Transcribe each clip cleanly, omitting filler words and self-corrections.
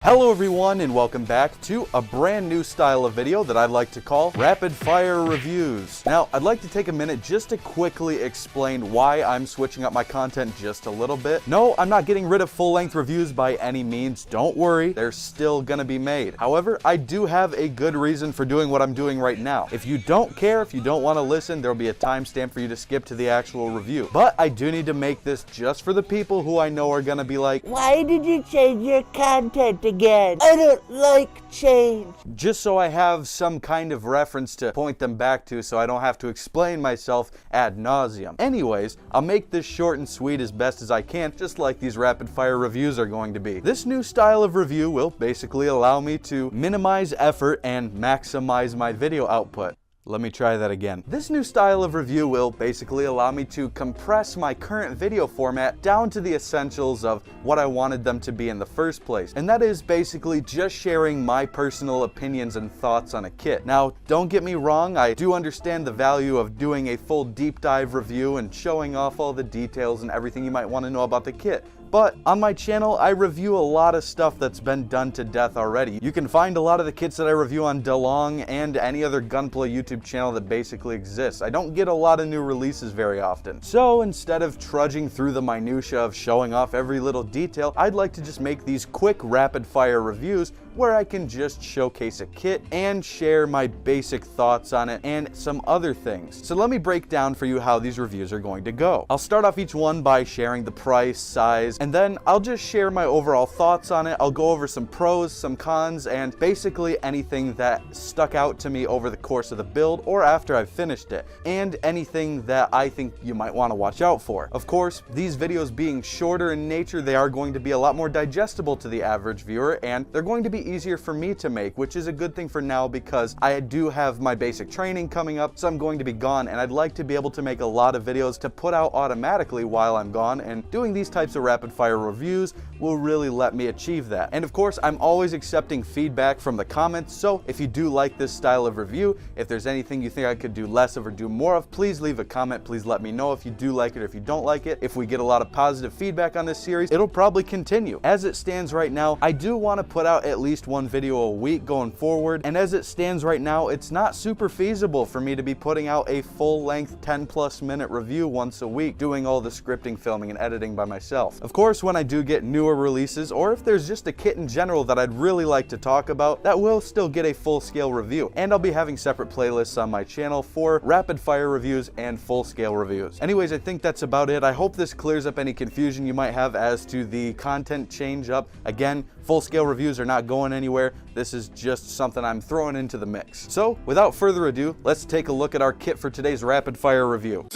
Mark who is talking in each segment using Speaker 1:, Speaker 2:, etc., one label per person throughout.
Speaker 1: Hello everyone and welcome back to a brand new style of video that I'd like to call Rapid Fire Reviews. Now, I'd like to take a minute just to quickly explain why I'm switching up my content just a little bit. No, I'm not getting rid of full-length reviews by any means. Don't worry, they're still gonna be made. However, I do have a good reason for doing what I'm doing right now. If you don't care, if you don't want to listen, there'll be a timestamp for you to skip to the actual review. But I do need to make this just for the people who I know are gonna be like,
Speaker 2: why did you change your content again? I don't like change.
Speaker 1: Just so I have some kind of reference to point them back to so I don't have to explain myself ad nauseum. Anyways, I'll make this short and sweet as best as I can, just like these rapid fire reviews are going to be. This new style of review will basically allow me to minimize effort and maximize my video output. Let me try that again. This new style of review will basically allow me to compress my current video format down to the essentials of what I wanted them to be in the first place. And that is basically just sharing my personal opinions and thoughts on a kit. Now, don't get me wrong, I do understand the value of doing a full deep dive review and showing off all the details and everything you might want to know about the kit. But on my channel, I review a lot of stuff that's been done to death already. You can find a lot of the kits that I review on Loheng and any other Gunpla YouTube channel that basically exists. I don't get a lot of new releases very often. So instead of trudging through the minutia of showing off every little detail, I'd like to just make these quick rapid fire reviews where I can just showcase a kit and share my basic thoughts on it and some other things. So let me break down for you how these reviews are going to go. I'll start off each one by sharing the price, size, and then I'll just share my overall thoughts on it. I'll go over some pros, some cons, and basically anything that stuck out to me over the course of the build or after I've finished it, and anything that I think you might want to watch out for. Of course, these videos being shorter in nature, they are going to be a lot more digestible to the average viewer, and they're going to be easier for me to make, which is a good thing for now because I do have my basic training coming up, so I'm going to be gone, and I'd like to be able to make a lot of videos to put out automatically while I'm gone, and doing these types of rapid fire reviews will really let me achieve that. And of course, I'm always accepting feedback from the comments, so if you do like this style of review, if there's anything you think I could do less of or do more of, please leave a comment. Please let me know if you do like it or if you don't like it. If we get a lot of positive feedback on this series, it'll probably continue. As it stands right now, I do want to put out at least one video a week going forward, and as it stands right now, it's not super feasible for me to be putting out a full-length 10+ minute review once a week, doing all the scripting, filming, and editing by myself. Of course, when I do get newer releases, or if there's just a kit in general that I'd really like to talk about, that will still get a full-scale review, and I'll be having separate playlists on my channel for rapid fire reviews and full-scale reviews. Anyways, I think that's about it. I hope this clears up any confusion you might have as to the content change up. Again, full-scale reviews are not going anywhere. This is just something I'm throwing into the mix. So, without further ado, let's take a look at our kit for today's rapid fire review.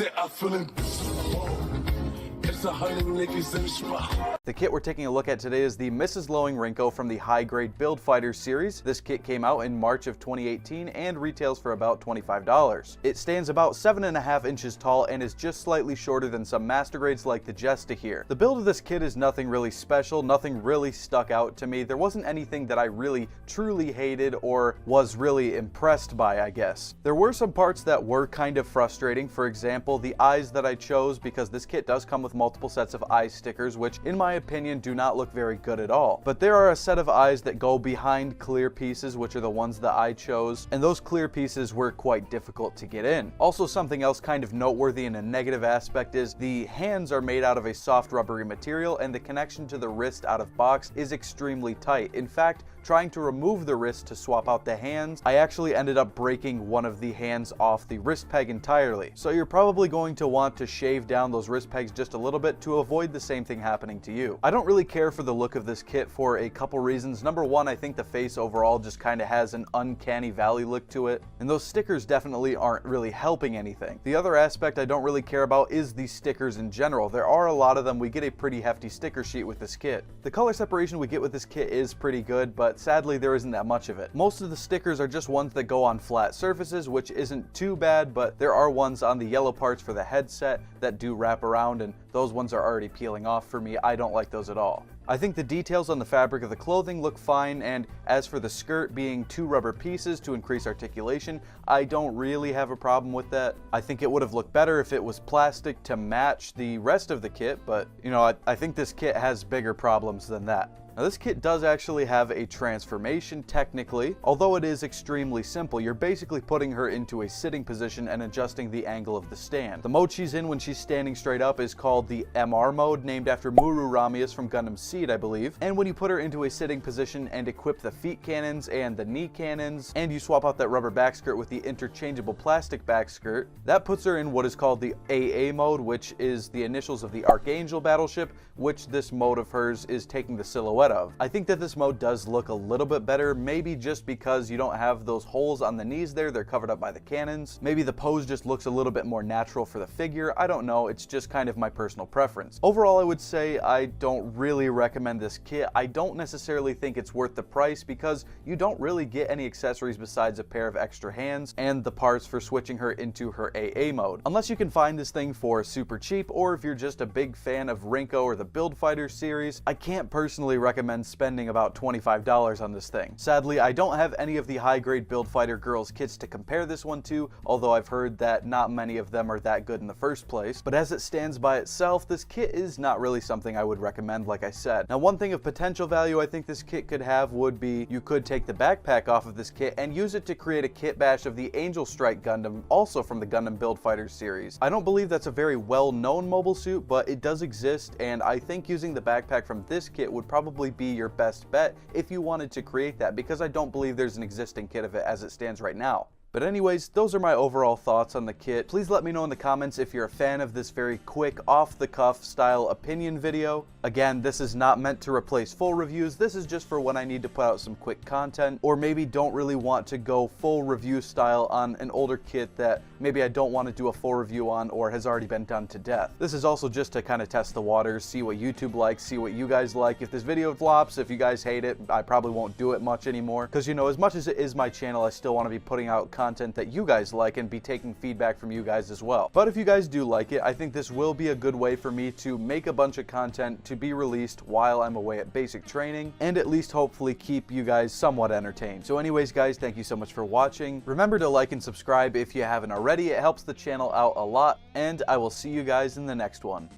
Speaker 1: The kit we're taking a look at today is the Mrs. Loheng-Rinko from the High Grade Build Fighters series. This kit came out in March of 2018 and retails for about $25. It stands about 7.5 inches tall and is just slightly shorter than some master grades like the Jesta here. The build of this kit is nothing really special, nothing really stuck out to me. There wasn't anything that I really truly hated or was really impressed by, I guess. There were some parts that were kind of frustrating. For example, the eyes that I chose, because this kit does come with multiple sets of eye stickers, which in my opinion do not look very good at all. But there are a set of eyes that go behind clear pieces, which are the ones that I chose, and those clear pieces were quite difficult to get in. Also, something else kind of noteworthy in a negative aspect is the hands are made out of a soft rubbery material, and the connection to the wrist out of box is extremely tight. In fact, trying to remove the wrist to swap out the hands, I actually ended up breaking one of the hands off the wrist peg entirely. So you're probably going to want to shave down those wrist pegs just a little bit to avoid the same thing happening to you. I don't really care for the look of this kit for a couple reasons. Number one, I think the face overall just kind of has an uncanny valley look to it, and those stickers definitely aren't really helping anything. The other aspect I don't really care about is the stickers in general. There are a lot of them. We get a pretty hefty sticker sheet with this kit. The color separation we get with this kit is pretty good, but sadly there isn't that much of it. Most of the stickers are just ones that go on flat surfaces, which isn't too bad, but there are ones on the yellow parts for the headset that do wrap around, and those ones are already peeling off for me. I don't like those at all. I think the details on the fabric of the clothing look fine, and as for the skirt being 2 rubber pieces to increase articulation, I don't really have a problem with that. I think it would have looked better if it was plastic to match the rest of the kit, but you know, I think this kit has bigger problems than that. Now this kit does actually have a transformation technically, although it is extremely simple. You're basically putting her into a sitting position and adjusting the angle of the stand. The mode she's in when she's standing straight up is called the MR mode, named after Muru Ramius from Gundam Seed, I believe. And when you put her into a sitting position and equip the feet cannons and the knee cannons, and you swap out that rubber back skirt with the interchangeable plastic back skirt, that puts her in what is called the AA mode, which is the initials of the Archangel battleship, which this mode of hers is taking the silhouette of. I think that this mode does look a little bit better, maybe just because you don't have those holes on the knees there, they're covered up by the cannons. Maybe the pose just looks a little bit more natural for the figure, I don't know, it's just kind of my personal preference. Overall, I would say I don't really recommend this kit. I don't necessarily think it's worth the price because you don't really get any accessories besides a pair of extra hands and the parts for switching her into her AA mode. Unless you can find this thing for super cheap, or if you're just a big fan of Rinko or the Build Fighter series, I can't personally recommend spending about $25 on this thing. Sadly, I don't have any of the high-grade Build Fighter girls kits to compare this one to, although I've heard that not many of them are that good in the first place. But as it stands by itself, this kit is not really something I would recommend, like I said. Now, one thing of potential value I think this kit could have would be you could take the backpack off of this kit and use it to create a kit bash of the Angel Strike Gundam, also from the Gundam Build Fighter series. I don't believe that's a very well-known mobile suit, but it does exist, and I think using the backpack from this kit would probably be your best bet if you wanted to create that, because I don't believe there's an existing kit of it as it stands right now. But anyways, those are my overall thoughts on the kit. Please let me know in the comments if you're a fan of this very quick, off-the-cuff style opinion video. Again, this is not meant to replace full reviews. This is just for when I need to put out some quick content, or maybe don't really want to go full review style on an older kit that maybe I don't want to do a full review on or has already been done to death. This is also just to kind of test the waters, see what YouTube likes, see what you guys like. If this video flops, if you guys hate it, I probably won't do it much anymore. Because, you know, as much as it is my channel, I still want to be putting out content that you guys like and be taking feedback from you guys as well. But if you guys do like it, I think this will be a good way for me to make a bunch of content to be released while I'm away at basic training, and at least hopefully keep you guys somewhat entertained. So anyways, guys, thank you so much for watching. Remember to like and subscribe if you haven't already. It helps the channel out a lot, and I will see you guys in the next one.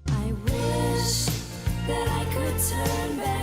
Speaker 3: I wish that I could turn back.